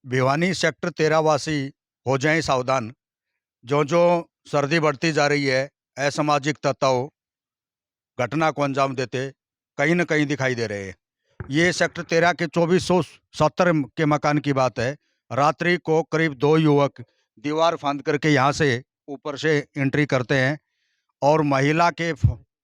Bhiwani sector 13 वासी हो जाएं सावधान। जो जो सर्दी बढ़ती जा रही है, असामाजिक तत्व घटना को अंजाम देते कहीं न कहीं दिखाई दे रहे हैं। ये सेक्टर 13 के 2470 के मकान की बात है। रात्रि को करीब 2 युवक दीवार फांद करके यहाँ से ऊपर से एंट्री करते हैं और महिला के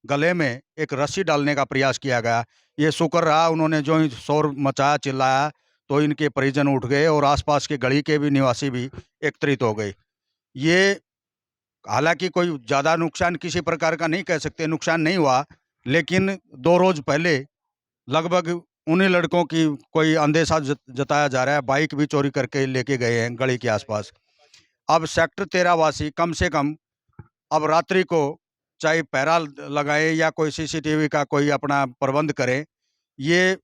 गले में एक रस्सी डालने का प्रयास किया गया। ये शुक्र रहा उन्होंने जो ही शोर मचाया, चिल्लाया, तो इनके परिजन उठ गए और आसपास के गली के भी निवासी भी एकत्रित हो गए। ये हालांकि कोई ज़्यादा नुकसान किसी प्रकार का नहीं कह सकते, नुकसान नहीं हुआ, लेकिन 2 रोज पहले लगभग उन्हीं लड़कों की कोई अंदेशा जताया जा रहा है, बाइक भी चोरी करके लेके गए हैं गली के आसपास। अब सेक्टर 13 वासी कम से कम अब रात्रि को चाहे पहरा लगाए या कोई सीसीटीवी का कोई अपना प्रबंध करे। ये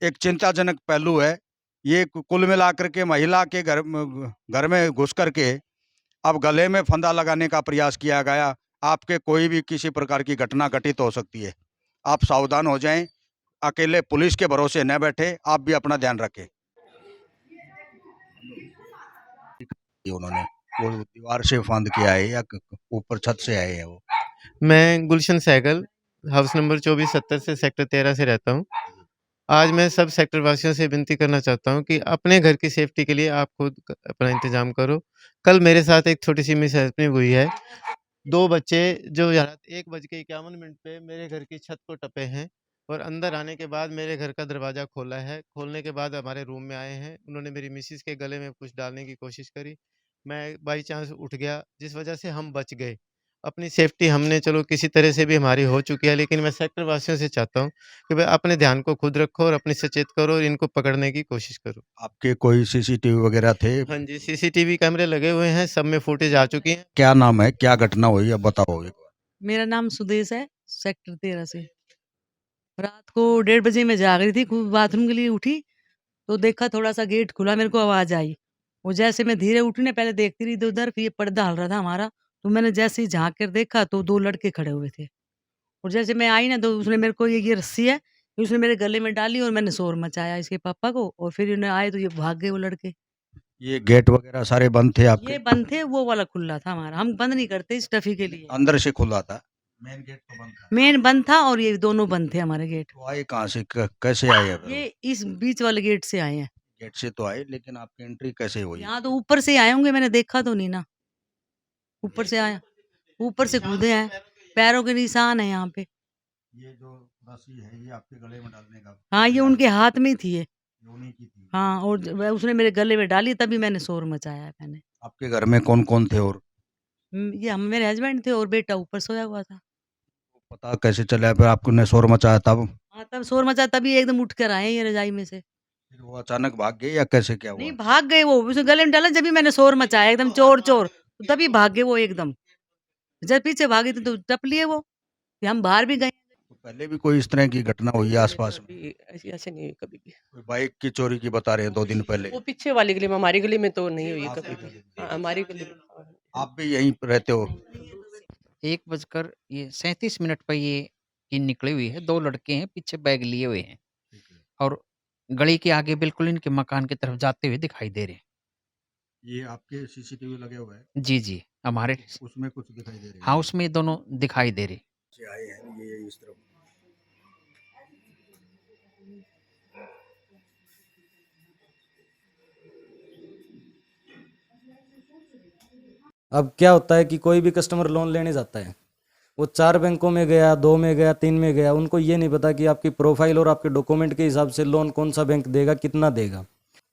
एक चिंताजनक पहलू है। ये कुल मिलाकर के महिला के घर में घुस करके अब गले में फंदा लगाने का प्रयास किया गया। आपके कोई भी किसी प्रकार की घटना घटित हो सकती है, आप सावधान हो जाएं। अकेले पुलिस के भरोसे न बैठे, आप भी अपना ध्यान रखें। उन्होंने वो दीवार से फांद के आए या ऊपर छत से आए हैं वो? मैं गुलशन सहगल, हाउस नंबर 2470 से सेक्टर 13 से रहता हूँ। आज मैं सब सेक्टर वासियों से विनती करना चाहता हूँ कि अपने घर की सेफ्टी के लिए आप खुद अपना इंतज़ाम करो। कल मेरे साथ एक छोटी-सी मिसहैपनिंग हुई है। 2 बच्चे जो रात 1:51 पे मेरे घर की छत को टपे हैं और अंदर आने के बाद मेरे घर का दरवाज़ा खोला है। खोलने के बाद हमारे रूम में आए हैं। उन्होंने मेरी मिसेज़ के गले में कुछ डालने की कोशिश करी। मैं बाई चांस उठ गया, जिस वजह से हम बच गए। अपनी सेफ्टी हमने चलो किसी तरह से भी हमारी हो चुकी है, लेकिन मैं सेक्टर वासियों से चाहता हूँ कि भाई अपने ध्यान को खुद रखो और अपनी सचेत करो और इनको पकड़ने की कोशिश करो। आपके कोई सीसीटीवी वगैरह थे? हाँ जी, सीसीटीवी कैमरे लगे हुए हैं, सब में फुटेज आ चुकी है। क्या नाम है, क्या घटना हुई, अब बताओ एक बार। मेरा नाम सुदेश है, सेक्टर 13 से। रात को 1:30 बजे मैं जाग रही थी, बाथरूम के लिए उठी, तो देखा थोड़ा-सा गेट खुला, मेरे को आवाज़ आई। और जैसे मैं धीरे उठी ना, पहले देखती रही इधर-उधर, फिर ये पर्दा हल रहा था हमारा, तो मैंने जैसे ही झाँक कर देखा तो 2 लड़के खड़े हुए थे। और जैसे मैं आई ना, तो उसने मेरे को ये रस्सी है, उसने मेरे गले में डाली और मैंने शोर मचाया इसके पापा को, और फिर इन्हें आए तो ये भाग गए वो लड़के। ये गेट वगैरह सारे बंद थे आपके? ये बंद थे, वो वाला खुला था हमारा, हम बंद नहीं करते इस टफ़ी के लिए। अंदर से खुला था, मेन गेट तो बंद था। मेन बंद था और ये दोनों बंद थे हमारे गेट। तो आए कहाँ से, कैसे आए अगर ये वो? इस बीच वाले गेट से आए हैं। गेट से तो आए, लेकिन आपकी एंट्री कैसे हुई? यहाँ तो ऊपर से आए होंगे, मैंने देखा तो नहीं ना। ऊपर से आया, ऊपर से कूदे हैं, पैरों के निशान है यहाँ पे। ये जो रस्सी है, ये आपके गले में डालने का हाँ, ये प्रयास? उनके हाथ में थी ये। ये उन्हीं की थी? हाँ, और उसने मेरे गले में डाली, तभी मैंने शोर मचाया है मैंने। आपके घर में कौन कौन थे और ये हम मेरे हस्बैंड थे और बेटा ऊपर सोया हुआ था। पता कैसे चला फिर आपने शोर मचाया तब? हाँ, तब शोर मचा, तभी एकदम उठ कर आए ये रजाई में से। फिर वो अचानक भाग गए या कैसे, क्या नहीं, हुआ? भाग गए वो, उसने गले में डाला, जब मैंने शोर मचाया एकदम चोर-चोर, तभी भाग गए वो एकदम। जब पीछे भागे थे तो टप लिए वो, फिर हम बाहर भी गए। तो पहले भी कोई इस तरह की घटना हुई है नहीं, आसपास में? कभी ऐसी ऐसे नहीं हुई कभी भी। कोई बाइक की चोरी की बता रहे हैं 2 दिन पहले? वो पीछे वाली गली में, हमारी गली में तो नहीं हुई आपकी कभी भी। गली में? हाँ, हमारी गली में। हाँ। आप भी यहीं पे रहते हो? 1:37 पर ये निकली हुई है। 2 लड़के हैं, पीछे बैग लिए हुए हैं ठीक है। और गली के आगे बिल्कुल इनके मकान की तरफ जाते हुए दिखाई दे रहे हैं। ये आपके सीसीटीवी लगे हुए हैं? जी, जी, हमारे उसमें कुछ दिखाई दे रही है? हाउस में ये दोनों दिखाई दे रहे। से आए हैं ये इस तरफ। अब क्या होता है कि कोई भी कस्टमर लोन लेने जाता है, वो 4 बैंकों में गया, 2 में गया, 3 में गया, उनको ये नहीं पता कि आपकी प्रोफाइल और आपके डॉक्यूमेंट के हिसाब से लोन कौन सा बैंक देगा, कितना देगा।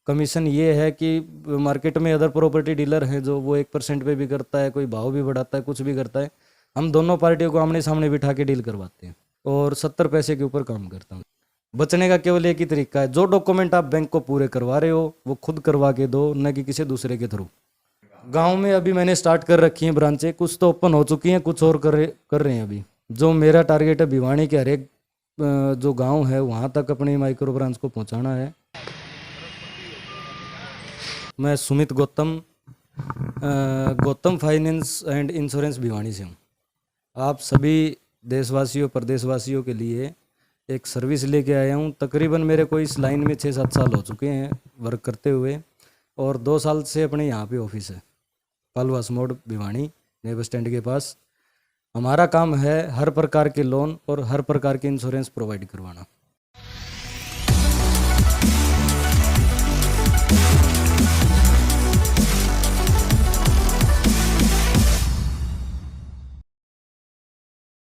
कमीशन ये है कि मार्केट में अदर प्रॉपर्टी डीलर हैं जो वो 1% पे भी करता है, कोई भाव भी बढ़ाता है, कुछ भी करता है। हम दोनों पार्टियों को आमने सामने बिठा के डील करवाते हैं और 70 पैसे के ऊपर काम करता हूँ। बचने का केवल एक ही तरीका है, जो डॉक्यूमेंट आप बैंक को पूरे करवा रहे हो वो खुद करवा के दो, न कि किसी दूसरे के थ्रू। गांव में अभी मैंने स्टार्ट कर रखी हैं ब्रांचें, कुछ तो ओपन हो चुकी हैं, कुछ और कर रहे हैं अभी। जो मेरा टारगेट है भिवानी के हर एक जो गांव है वहां तक अपनी माइक्रो ब्रांच को पहुंचाना है। मैं Sumit Gautam, Gautam finance and insurance Bhiwani से हूँ। आप सभी देशवासियों प्रदेशवासियों के लिए एक सर्विस लेके आया हूँ। तकरीबन मेरे को इस लाइन में 6-7 साल हो चुके हैं वर्क करते हुए। और 2 साल से अपने यहाँ पे ऑफिस है, पालवास मोड़ भिवानी नए बस स्टैंड के पास। हमारा काम है हर प्रकार के लोन और हर प्रकार के इंश्योरेंस प्रोवाइड करवाना।